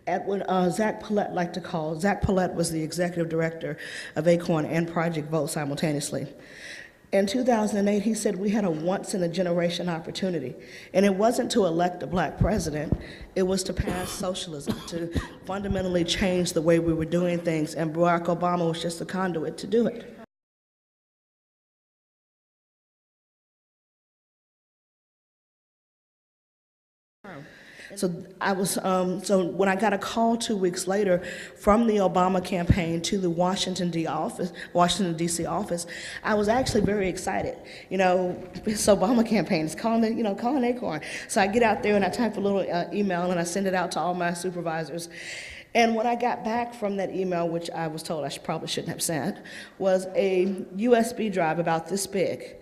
at what Zach Paulette liked to call, Zach Paulette was the executive director of ACORN and Project Vote simultaneously. In 2008, he said we had a once-in-a-generation opportunity, and it wasn't to elect a black president, it was to pass socialism, to fundamentally change the way we were doing things, and Barack Obama was just the conduit to do it. So so when I got a call 2 weeks later from the Obama campaign to the Washington D.C. office, I was actually very excited. You know, this Obama campaign is calling ACORN. So I get out there and I type a little email and I send it out to all my supervisors. And when I got back from that email, which I was told I probably shouldn't have sent, was a USB drive about this big.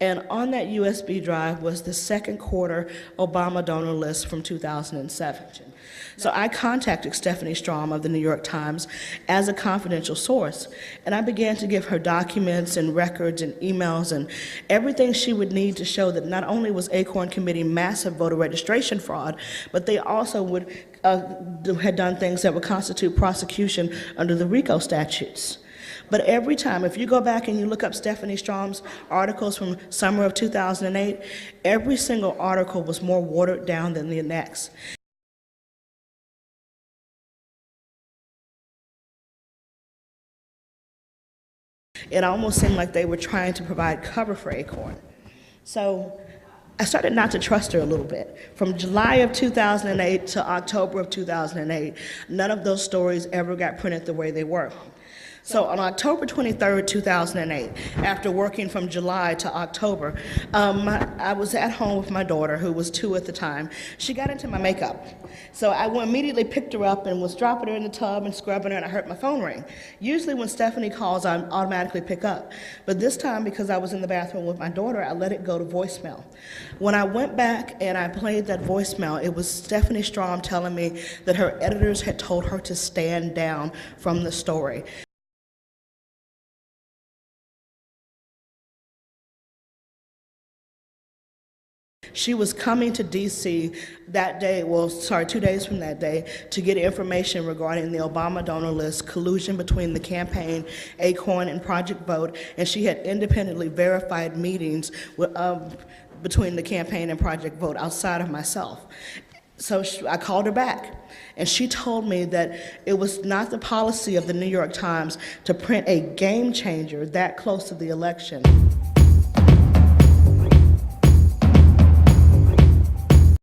And on that USB drive was the second quarter Obama donor list from 2007. So I contacted Stephanie Strom of the New York Times as a confidential source, and I began to give her documents and records and emails and everything she would need to show that not only was ACORN committing massive voter registration fraud, but they also had done things that would constitute prosecution under the RICO statutes. But every time, if you go back and you look up Stephanie Strom's articles from summer of 2008, every single article was more watered down than the next. It almost seemed like they were trying to provide cover for ACORN. So I started not to trust her a little bit. From July of 2008 to October of 2008, none of those stories ever got printed the way they were. So on October 23rd, 2008, after working from July to October, I was at home with my daughter, who was 2 at the time. She got into my makeup. So I immediately picked her up and was dropping her in the tub and scrubbing her, and I heard my phone ring. Usually when Stephanie calls, I automatically pick up. But this time, because I was in the bathroom with my daughter, I let it go to voicemail. When I went back and I played that voicemail, it was Stephanie Strom telling me that her editors had told her to stand down from the story. She was coming to D.C. that day, 2 days from that day, to get information regarding the Obama donor list, collusion between the campaign, ACORN, and Project Vote, and she had independently verified meetings between the campaign and Project Vote outside of myself. So I called her back, and she told me that it was not the policy of the New York Times to print a game changer that close to the election.